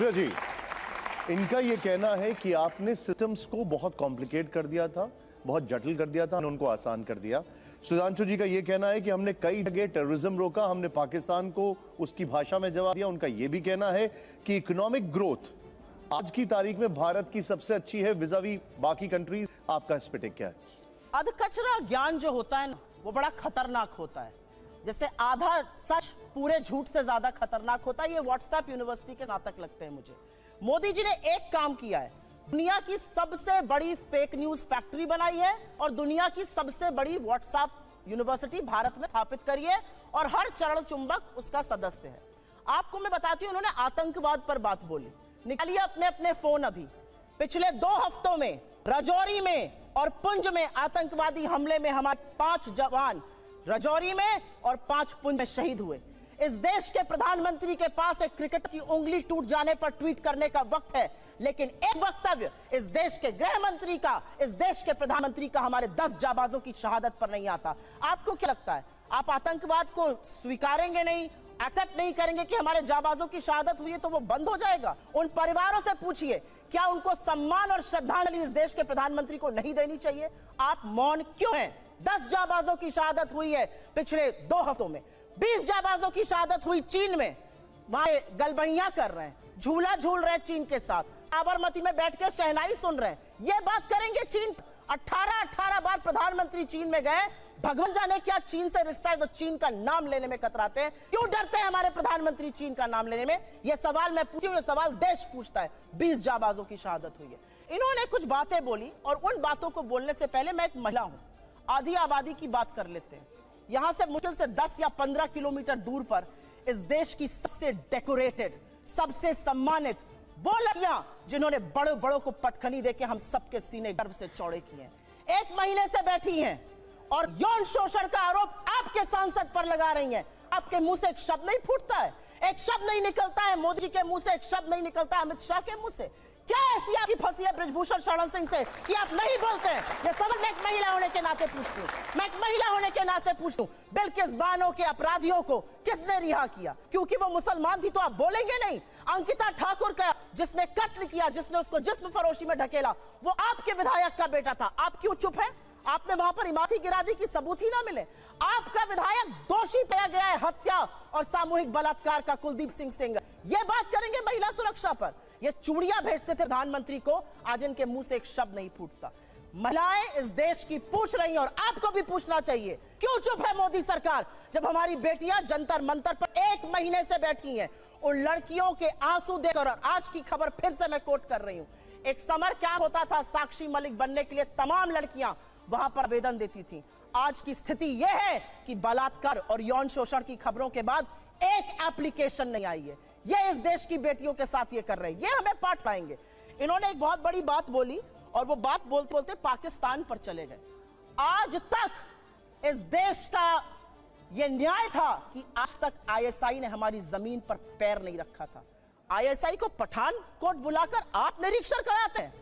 सुप्रिया जी, इनका ये कहना है कि आपने सिस्टम्स को बहुत कॉम्प्लिकेट कर दिया था, बहुत जटिल कर दिया था, उनको आसान कर दिया। सुधांशु जी का ये कहना है कि हमने कई जगह टेररिज्म रोका, हमने पाकिस्तान को उसकी भाषा में जवाब दिया। उनका ये भी कहना है कि इकोनॉमिक ग्रोथ आज की तारीख में भारत की सबसे अच्छी है विज़ावी बाकी कंट्रीज। आपका इस पे टेक क्या है? अधकचरा ज्ञान जो होता है ना, वो बड़ा खतरनाक होता है। जैसे आधा सच पूरे झूठ से ज्यादा खतरनाक होता है। ये व्हाट्सएप यूनिवर्सिटी के नाटक लगते हैं मुझे। मोदी जी ने एक काम किया है, दुनिया की सबसे बड़ी फेक न्यूज फैक्ट्री बनाई है और दुनिया की सबसे बड़ी व्हाट्सएप यूनिवर्सिटी भारत में स्थापित करी है और हर चरण चुंबक उसका सदस्य है। आपको मैं बताती हूं, उन्होंने आतंकवाद पर बात बोली। निकालिए अपने अपने फोन अभी। पिछले 2 हफ्तों में राजौरी में और पुंछ में आतंकवादी हमले में हमारे 5 जवान राजौरी में और 5 पुंछ में शहीद हुए। इस देश के प्रधानमंत्री के पास एक क्रिकेट की उंगली टूट जाने पर ट्वीट करने का वक्त है, लेकिन एक वक्तव्य इस देश के गृह मंत्री का, इस देश के प्रधानमंत्री का हमारे 10 जाबाजों की शहादत पर नहीं आता। आपको क्या लगता है, आप आतंकवाद को स्वीकारेंगे नहीं, एक्सेप्ट नहीं करेंगे कि हमारे जाबाजों की शहादत हुई है तो वो बंद हो जाएगा? उन परिवारों से पूछिए, क्या उनको सम्मान और श्रद्धांजलि इस देश के प्रधानमंत्री को नहीं देनी चाहिए? आप मौन क्यों हैं? 10 जाबाजों की शहादत हुई है पिछले 2 हफ्तों में। 20 जाबाजों की शहादत हुई चीन में, वहां गलबैया कर रहे हैं, झूला झूल रहे हैं चीन के साथ, साबरमती में बैठ के शहनाई सुन रहे हैं। ये बात करेंगे चीन? 18 बार प्रधानमंत्री चीन में गए, भगवान जाने क्या चीन से रिश्ता है तो चीन का नाम लेने में कतराते हैं। क्यों डरते हैं हमारे प्रधानमंत्री चीन का नाम लेने में? यह सवाल मैं पूछती हूं, यह सवाल देश पूछता है। 20 जाबाजों की शहादत हुई है। इन्होंने कुछ बातें बोली और उन बातों को बोलने से पहले मैं एक महिला हूं, आधी आबादी की बात कर लेते हैं। यहां से मुश्किल से 10 या 15 किलोमीटर दूर पर इस देश की सबसे डेकोरेटेड, सबसे सम्मानित वो लड़कियां जिन्होंने बड़े बड़ों को पटखनी देके हम सबके सीने गर्व से चौड़े किए हैं, 1 महीने से बैठी हैं और यौन शोषण का आरोप आपके सांसद पर लगा रही हैं। आपके मुंह से एक शब्द नहीं फूटता है, एक शब्द नहीं निकलता है मोदी जी के मुंह से, एक शब्द नहीं निकलता है अमित शाह के मुंह से। क्या ऐसी आपकी फंसी है ब्रजभूषण शरण सिंह से कि आप नहीं बोलते हैं? ये सवाल मैं एक महिला होने के नाते पूछती हूँ, मैं एक महिला होने के नाते पूछती हूँ। बिल्किस बानो के अपराधियों को किसने रिहा किया? क्योंकि वो मुसलमान थी तो आप बोलेंगे नहीं? अंकिता ठाकुर का जिसने कत्ल किया, जिसने उसको जिस्म फरोशी में ढकेला, वो आपके विधायक का बेटा था। आप क्यों चुप है? आपने वहां पर इमारती गिरा दी कि सबूत ही ना मिले। आपका विधायक दोषी पाया गया है हत्या और सामूहिक बलात्कार का, कुलदीप सिंह सेंगर। ये बात करेंगे महिला सुरक्षा पर? ये चूड़ियां भेजते थे प्रधानमंत्री को, आज इनके मुंह से एक शब्द नहीं फूटता। महिलाएं इस देश की पूछ रही हैं और आपको भी पूछना चाहिए, क्यों चुप है मोदी सरकार जब हमारी बेटियां जंतर मंतर पर 1 महीने से बैठी हैं? उन लड़कियों के आंसू देखकर, और आज की खबर फिर से मैं कोट कर रही हूं, एक समर कैंप होता था साक्षी मलिक बनने के लिए, तमाम लड़कियां वहां पर आवेदन देती थी। आज की स्थिति यह है कि बलात्कार और यौन शोषण की खबरों के बाद एक एप्लीकेशन नहीं आई है। ये इस देश की बेटियों के साथ ये कर रहे हैं, ये हमें पाठ पाएंगे। इन्होंने एक बहुत बड़ी बात बोली और वो बात बोलते बोलते पाकिस्तान पर चले गए। आज तक इस देश का ये न्याय था कि आज तक आईएसआई ने हमारी जमीन पर पैर नहीं रखा था। आईएसआई को पठानकोट बुलाकर आप निरीक्षण कराते हैं,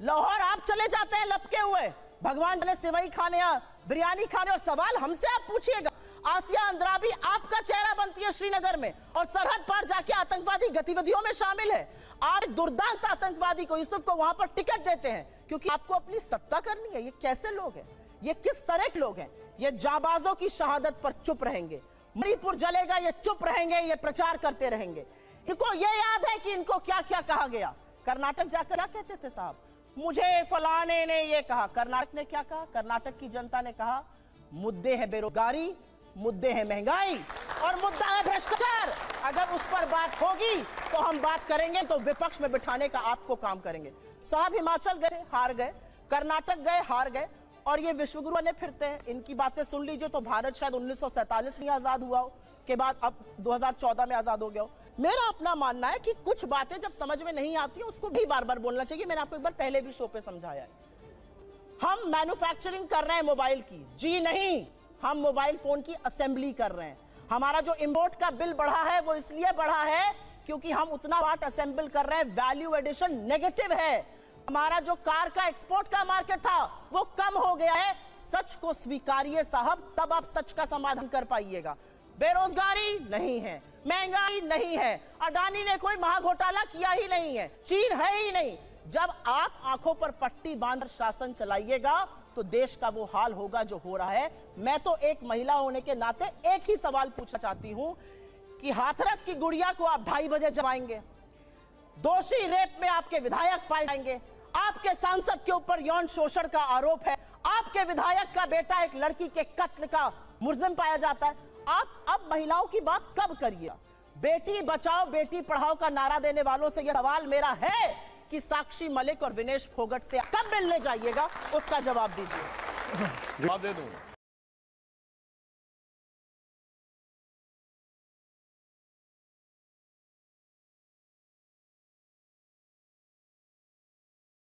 लाहौर आप चले जाते हैं लपके हुए, भगवान जाने सेवई खाने या बिरयानी खाने, और सवाल हमसे आप पूछिएगा। आसिया अंद्राबी आपका चेहरा बनती है श्रीनगर में और सरहद पार जाके आतंकवादी गतिविधियों में शामिल है। आज दुर्दांत आतंकवादी को, यूसुफ को वहां पर टिकट देते हैं क्योंकि आपको अपनी सत्ता करनी है। ये कैसे लोग हैं? ये किस तरह के लोग हैं? ये जाबाजों की शहादत पर चुप रहेंगे, मणिपुर जलेगा ये चुप रहेंगे, ये प्रचार करते रहेंगे। इनको ये याद है कि इनको क्या क्या कहा गया। कर्नाटक जाकर क्या कहते थे साहब, मुझे फलाने ने ये कहा। कर्नाटक ने क्या कहा? कर्नाटक की जनता ने कहा मुद्दे है बेरोजगारी, मुद्दे है महंगाई और मुद्दा है भ्रष्टाचार। अगर उस पर बात होगी तो हम बात करेंगे, तो विपक्ष में बिठाने का आपको काम करेंगे। साहब हिमाचल गए हार गए, कर्नाटक गए हार गए, और ये विश्वगुरु बने फिरते हैं। इनकी बातें सुन लीजिए तो भारत शायद 1947 में आजाद हुआ हो के बाद अब 2014 में आजाद हो गया हो। मेरा अपना मानना है कि कुछ बातें जब समझ में नहीं आती उसको भी बार बार बोलना चाहिए। मैंने आपको एक बार पहले भी शो पे समझाया है। हम मैन्युफैक्चरिंग कर रहे हैं मोबाइल की, जी नहीं, हम मोबाइल फोन की असेंबली कर रहे हैं। हमारा जो इंपोर्ट का बिल बढ़ा है वो इसलिए बढ़ा है क्योंकि हम उतना पार्ट असेंबल कर रहे हैं, वैल्यू एडिशन नेगेटिव है। हमारा जो कार का एक्सपोर्ट का मार्केट था वो कम हो गया है। सच को स्वीकारिए साहब, तब आप सच का समाधान कर पाइएगा। बेरोजगारी नहीं है, महंगाई नहीं है, अडानी ने कोई महाघोटाला किया ही नहीं है, चीन है ही नहीं। जब आप आंखों पर पट्टी बांधकर शासन चलाइएगा तो देश का वो हाल होगा जो हो रहा है। मैं तो एक महिला होने के नाते एक ही सवाल पूछना चाहती हूं कि हाथरस की गुड़िया को आप 2:30 बजे जमाएंगे, दोषी रेप में आपके विधायक पाए जाएंगे, आपके सांसद के ऊपर यौन शोषण का आरोप है, आपके विधायक का बेटा एक लड़की के कत्ल का मुलजिम पाया जाता है। आप अब महिलाओं की बात कब करिए? बेटी बचाओ बेटी पढ़ाओ का नारा देने वालों से यह सवाल मेरा है कि साक्षी मलिक और विनेश फोगट से कब मिलने जाइएगा, उसका जवाब दीजिए। जवाब दे दूं।